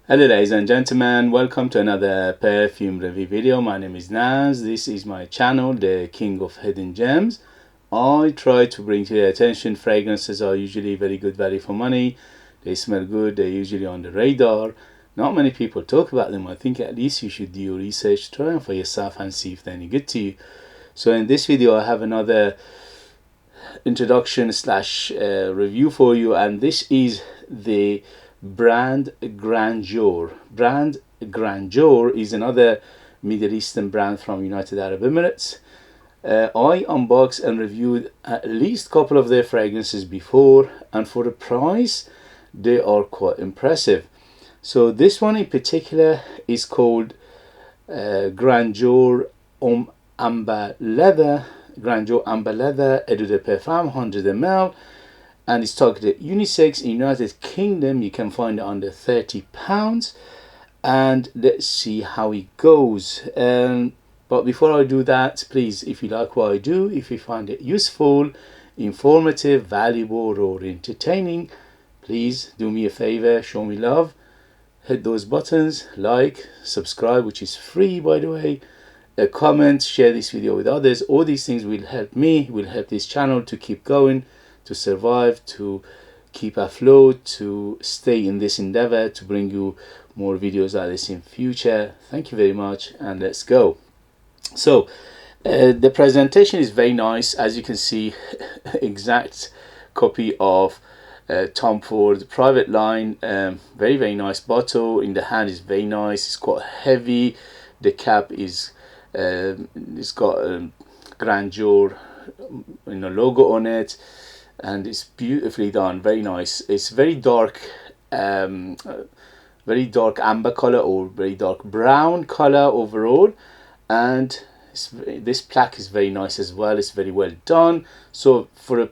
Hello ladies and gentlemen, welcome to another perfume review video. My name is Naz. This is my channel, the King of Hidden Gems. I try to bring to your attention fragrances are usually very good value for money. They smell good, they're usually on the radar. Not many people talk about them. I think at least you should do your research, try them for yourself and see if they're any good to you. So in this video I have another introduction slash review for you, and this is the brand Grandeur. Brand Grandeur is another Middle Eastern brand from United Arab Emirates. I unboxed and reviewed at least a couple of their fragrances before, and for the price they are quite impressive. So this one in particular is called Grandeur Amber Leather. Grandeur Amber Leather Eau de Perfume 100ml, and it's targeted unisex. In United Kingdom you can find it under £30, and let's see how it goes. But before I do that, please, if you like what I do, if you find it useful, informative, valuable or entertaining, please do me a favor, show me love, hit those buttons, like, subscribe, which is free by the way, a comment, share this video with others. All these things will help me, will help this channel to keep going, to survive, to keep afloat, to stay in this endeavor, to bring you more videos like this in future. Thank you very much, and let's go. So the presentation is very nice, as you can see. Exact copy of Tom Ford private line. Very nice bottle. In the hand is very nice, it's quite heavy. The cap is it's got Grandeur logo on it, and it's beautifully done, very nice. It's very dark amber color, or very dark brown color overall, and this plaque is very nice as well. It's very well done. So for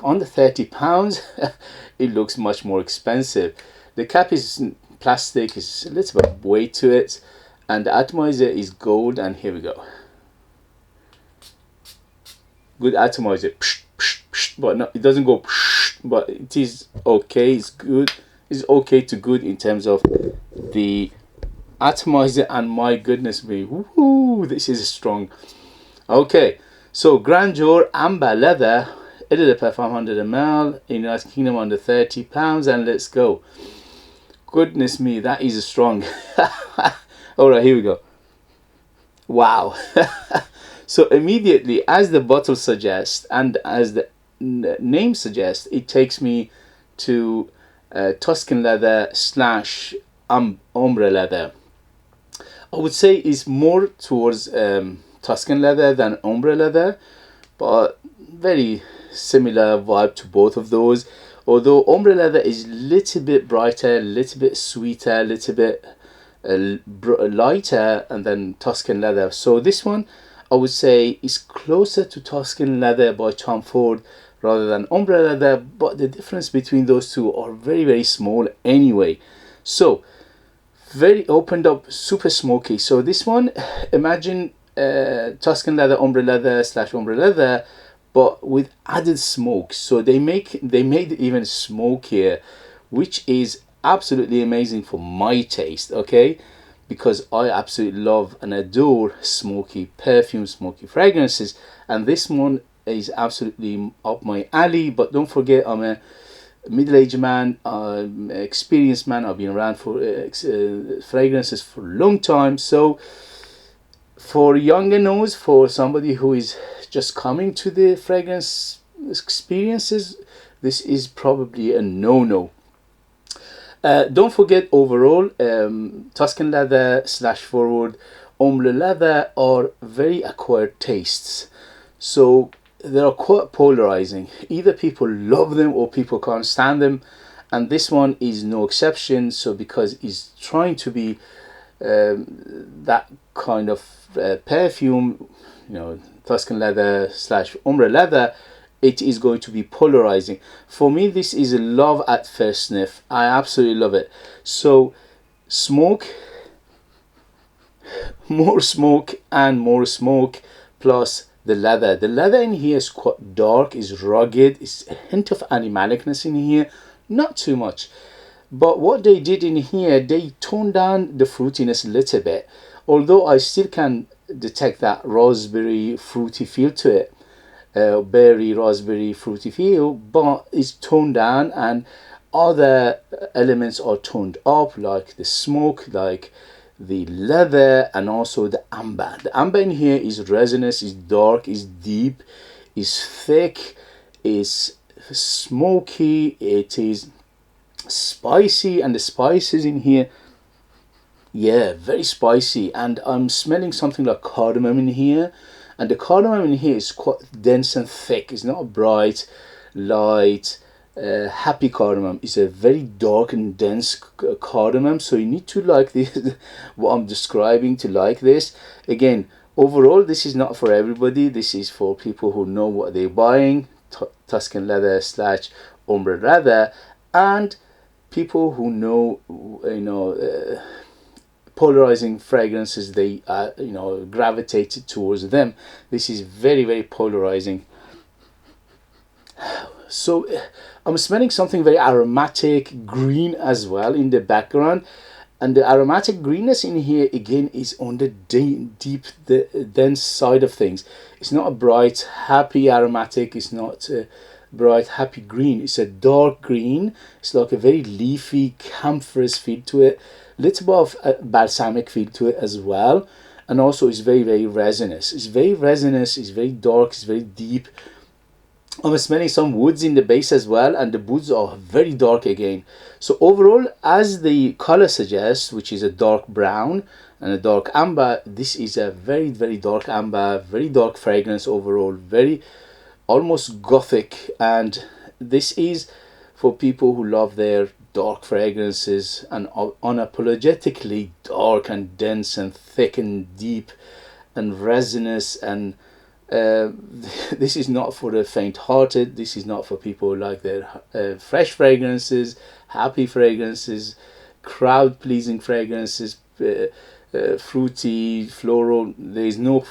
under £30 it looks much more expensive. The cap is plastic, it's a little bit of weight to it, and the atomizer is gold, and here we go. Good atomizer, but no, it doesn't go, but it is okay. It's good. It's okay to good in terms of the atomizer, and my goodness me, woohoo, this is strong. Okay, so Grandeur Amber Leather Eau de Perfume 100ml in United Kingdom under £30, and let's go. Goodness me, that is strong. All right, here we go. Wow. So immediately, as the bottle suggests and as the name suggests, it takes me to Tuscan leather slash ombre leather. I would say it's more towards Tuscan leather than ombre leather, but very similar vibe to both of those. Although ombre leather is a little bit brighter, a little bit sweeter, a little bit lighter, and then Tuscan leather. So this one I would say is closer to Tuscan leather by Tom Ford rather than ombre leather, but the difference between those two are very small anyway. So very opened up, super smoky. So this one, imagine Tuscan leather, ombre leather slash ombre leather, but with added smoke. So they made it even smokier, which is absolutely amazing for my taste, okay, because I absolutely love and adore smoky perfume, smoky fragrances, and this one is absolutely up my alley. But don't forget, I'm a middle-aged man, experienced man. I've been around for fragrances for a long time. So for younger nose, for somebody who is just coming to the fragrance experiences, this is probably a no-no. Don't forget, overall, Tuscan leather slash forward ombre leather are very acquired tastes, so they are quite polarizing. Either people love them or people can't stand them, and this one is no exception. So because it's trying to be that kind of perfume, Tuscan leather slash ombre leather, it is going to be polarizing. For me, this is a love at first sniff. I absolutely love it. So smoke, more smoke and more smoke, plus the leather. The leather in here is quite dark, is rugged, it's a hint of animalicness in here, not too much. But what they did in here, they toned down the fruitiness a little bit, although I still can detect that raspberry fruity feel to it, berry raspberry fruity feel, but it's toned down, and other elements are toned up, like the smoke, like the leather, and also the amber. The amber in here is resinous, is dark, is deep, is thick, is smoky, it is spicy, and the spices in here, yeah, very spicy. And I'm smelling something like cardamom in here, and the cardamom in here is quite dense and thick. It's not a bright, light, happy cardamom. It's a very dark and dense cardamom, so you need to like this what I'm describing to like this. Again, overall, this is not for everybody. This is for people who know what they're buying, Tuscan leather slash ombre leather, and people who know, polarizing fragrances, they gravitated towards them. This is very, very polarizing. So I'm smelling something very aromatic, green as well in the background, and the aromatic greenness in here again is on the deep, the dense side of things. It's not a bright, happy aromatic. It's not a bright, happy green. It's a dark green. It's like a very leafy, camphorous feel to it. Little bit of a balsamic feel to it as well, and also it's very, very resinous. It's very resinous. It's very dark. It's very deep. I'm smelling some woods in the base as well, and the woods are very dark again. So overall, as the color suggests, which is a dark brown and a dark amber, this is a very, very dark amber, very dark fragrance overall, very almost gothic. And this is for people who love their dark fragrances, and unapologetically dark and dense and thick and deep and resinous. And this is not for the faint-hearted. This is not for people who like their fresh fragrances, happy fragrances, crowd-pleasing fragrances, fruity, floral. There's no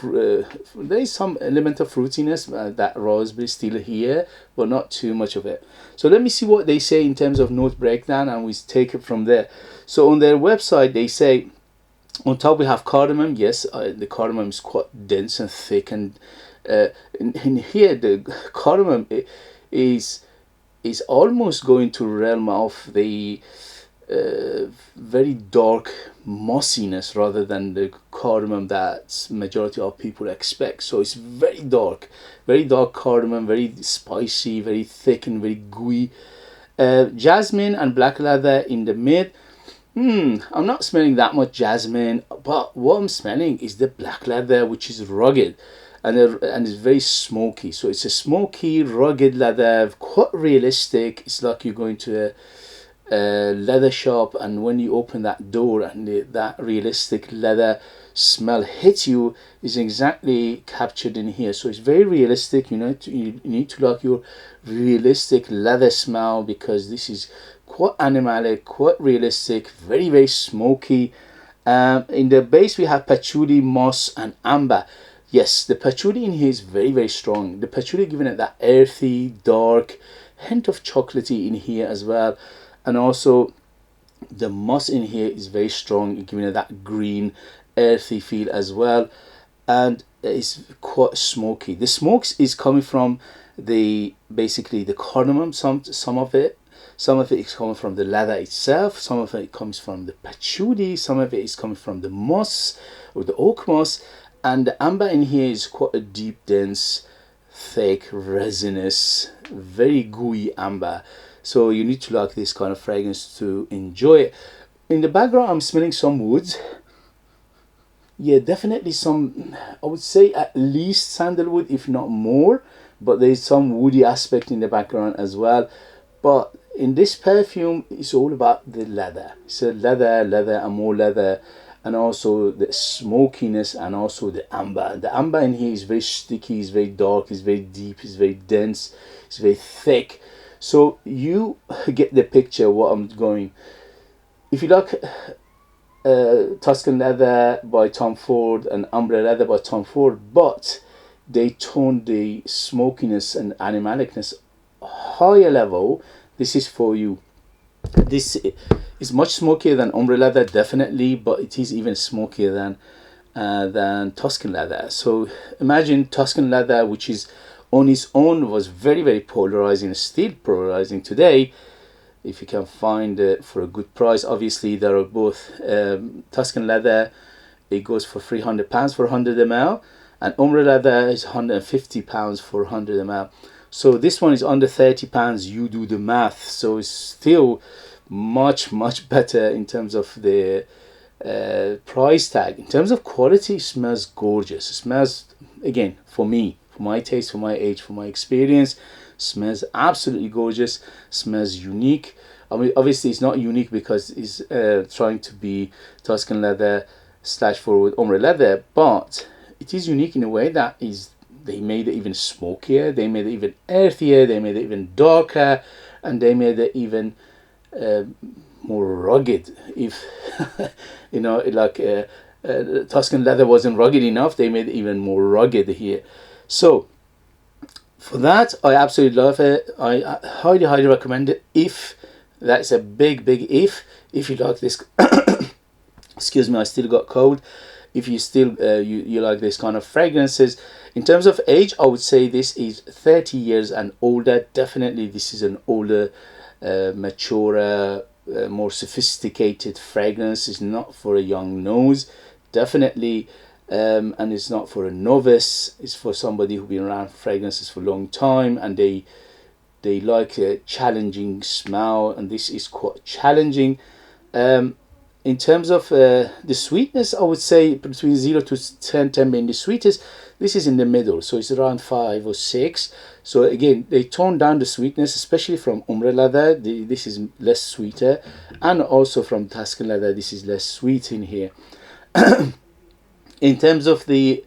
there is some element of fruitiness, that raspberry still here, but not too much of it. So let me see what they say in terms of note breakdown, and we take it from there. So on their website they say, on top we have cardamom. Yes, the cardamom is quite dense and thick, and in here the cardamom is almost going to realm of the very dark mossiness rather than the cardamom that majority of people expect. So it's very dark cardamom, very spicy, very thick, and very gooey. Jasmine and black leather in the mid. I'm not smelling that much jasmine, but what I'm smelling is the black leather, which is rugged and it's very smoky. So it's a smoky, rugged leather, quite realistic. It's like you're going to a leather shop, and when you open that door and that realistic leather smell hits you, is exactly captured in here. So it's very realistic. You need to like your realistic leather smell, because this is quite animalic, quite realistic, very, very smoky. In the base we have patchouli, moss, and amber. Yes, the patchouli in here is very, very strong. The patchouli giving it that earthy, dark hint of chocolatey in here as well. And also the moss in here is very strong, giving it that green, earthy feel as well. And it's quite smoky. The smokes is coming from basically the cardamom, some of it. Some of it is coming from the leather itself. Some of it comes from the patchouli. Some of it is coming from the moss or the oak moss. And the amber in here is quite a deep, dense, thick, resinous, very gooey amber. So you need to like this kind of fragrance to enjoy it. In the background, I'm smelling some woods. Yeah, definitely some, I would say at least sandalwood, if not more. But there's some woody aspect in the background as well. But in this perfume, it's all about the leather. It's a leather, and more leather. And also the smokiness, and also the amber. The amber in here is very sticky, it's very dark, it's very deep, it's very dense, it's very thick. So you get the picture what I'm going. If you like Tuscan leather by Tom Ford and ombre leather by Tom Ford, but they toned the smokiness and animalicness higher level, this is for you. This is much smokier than ombre leather, definitely, but it is even smokier than Tuscan leather. So imagine Tuscan leather, which is on its own was very, very polarizing, still polarizing today. If you can find it for a good price, obviously there are both Tuscan leather. It goes for £300 for 100 ml, and ombre leather is £150 for 100 ml. So this one is under £30. You do the math. So it's still much better in terms of the price tag. In terms of quality, it smells gorgeous. It smells, again, for me, for my taste, for my age, for my experience, smells absolutely gorgeous. Smells unique. I mean, obviously it's not unique because it's trying to be Tuscan leather / forward ombre leather, but it is unique in a way that is they made it even smokier, they made it even earthier, they made it even darker, and they made it even more rugged. If you know, like Tuscan leather wasn't rugged enough, they made it even more rugged here. So for that, I absolutely love it. I highly recommend it. If that's a big if you like this excuse me, I still got cold. If you still you like this kind of fragrances, in terms of age, I would say this is 30 years and older. Definitely this is an older, mature, more sophisticated fragrance. It's not for a young nose, definitely, and it's not for a novice. It's for somebody who's been around fragrances for a long time, and they like a challenging smell, and this is quite challenging. In terms of the sweetness, I would say between 0 to 10 being the sweetest. This is in the middle, so it's around 5 or 6. So again, they tone down the sweetness, especially from ombre leather. This is less sweeter, and also from Tuscan leather, this is less sweet in here. In terms of the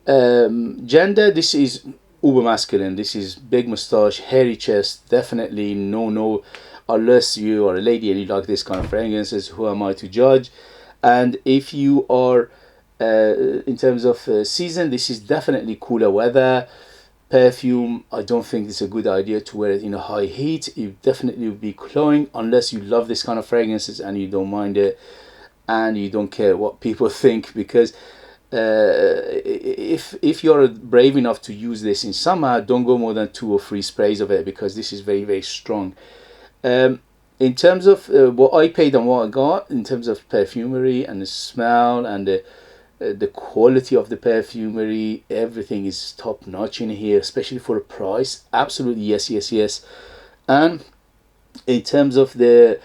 gender, this is uber masculine. This is big mustache, hairy chest. Definitely no. Unless you are a lady and you like this kind of fragrances, who am I to judge? And if you are, in terms of season, this is definitely cooler weather. Perfume, I don't think it's a good idea to wear it in a high heat. It definitely will be cloying, unless you love this kind of fragrances and you don't mind it and you don't care what people think, because if you're brave enough to use this in summer, don't go more than 2 or 3 sprays of it, because this is very strong. In terms of what I paid and what I got, in terms of perfumery and the smell and the quality of the perfumery, everything is top notch in here, especially for a price. Absolutely yes. And in terms of the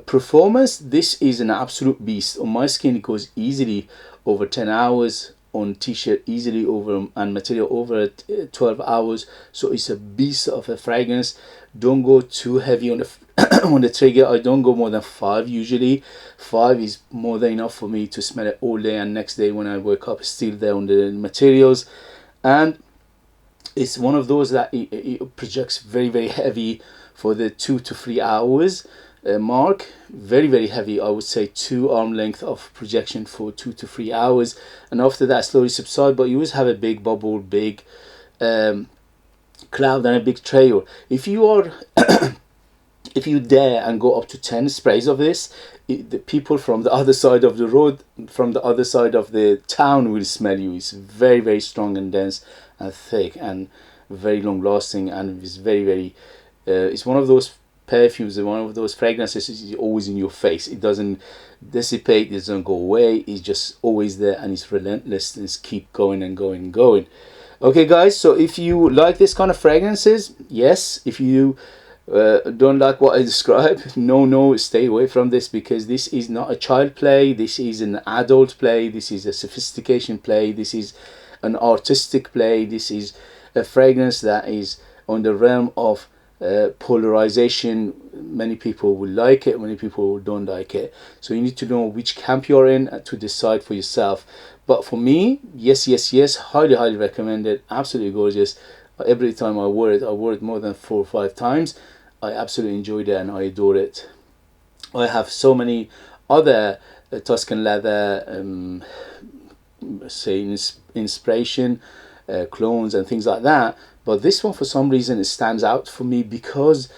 performance, this is an absolute beast. On my skin, it goes easily over 10 hours. On t-shirt easily over, and material over 12 hours. So it's a beast of a fragrance. Don't go too heavy on the on the trigger. I don't go more than 5 usually. 5 is more than enough for me to smell it all day, and next day when I wake up, it's still there on the materials. And it's one of those that it projects very heavy for the 2 to 3 hours mark. Very heavy. I would say 2 arm length of projection for 2 to 3 hours, and after that slowly subside. But you always have a big bubble, big cloud, and a big trail. If you are if you dare and go up to 10 sprays of this, the people from the other side of the road, from the other side of the town, will smell you. It's very strong and dense and thick and very long lasting, and it's very it's one of those perfumes and one of those fragrances is always in your face. It doesn't dissipate, it doesn't go away, it's just always there, and it's relentless, and it's keep going and going. Okay guys, so if you like this kind of fragrances, yes. If you don't like what I described, no, stay away from this, because this is not a child play, this is an adult play, this is a sophistication play, this is an artistic play, this is a fragrance that is on the realm of polarization. Many people will like it, many people don't like it, so you need to know which camp you're in to decide for yourself. But for me, yes, highly recommend it. Absolutely gorgeous. Every time I wore it more than 4 or 5 times. I absolutely enjoyed it and I adore it. I have so many other Tuscan leather say inspiration clones and things like that, but this one for some reason it stands out for me because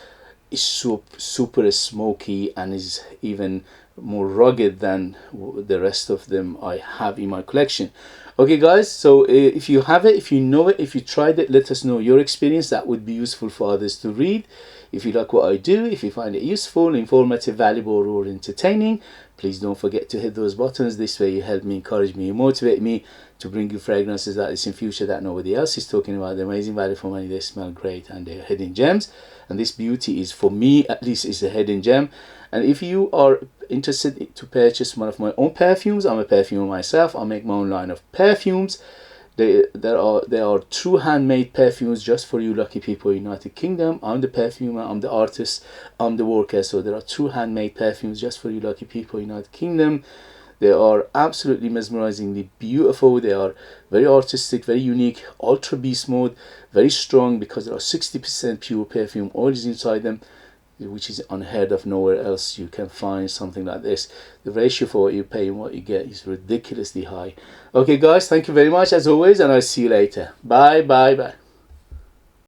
is super smoky and is even more rugged than the rest of them I have in my collection. Okay guys, so if you have it, if you know it, if you tried it, let us know your experience. That would be useful for others to read. If you like what I do, if you find it useful, informative, valuable, or entertaining, please don't forget to hit those buttons. This way you help me, encourage me, you motivate me to bring you fragrances like this in future that nobody else is talking about. The amazing value for money, they smell great, and they're hidden gems. And this beauty is, for me at least, is a hidden gem. And if you are interested to purchase one of my own perfumes, I'm a perfumer myself. I make my own line of perfumes. There are true handmade perfumes just for you lucky people in the United Kingdom. I'm the perfumer, I'm the artist, I'm the worker. So there are true handmade perfumes just for you lucky people in the United Kingdom. They are absolutely mesmerizingly beautiful. They are very artistic, very unique, ultra beast mode, very strong, because there are 60% pure perfume oils inside them, which is unheard of. Nowhere else you can find something like this. The ratio for what you pay and what you get is ridiculously high. Okay guys, thank you very much as always, and I'll see you later. Bye bye bye.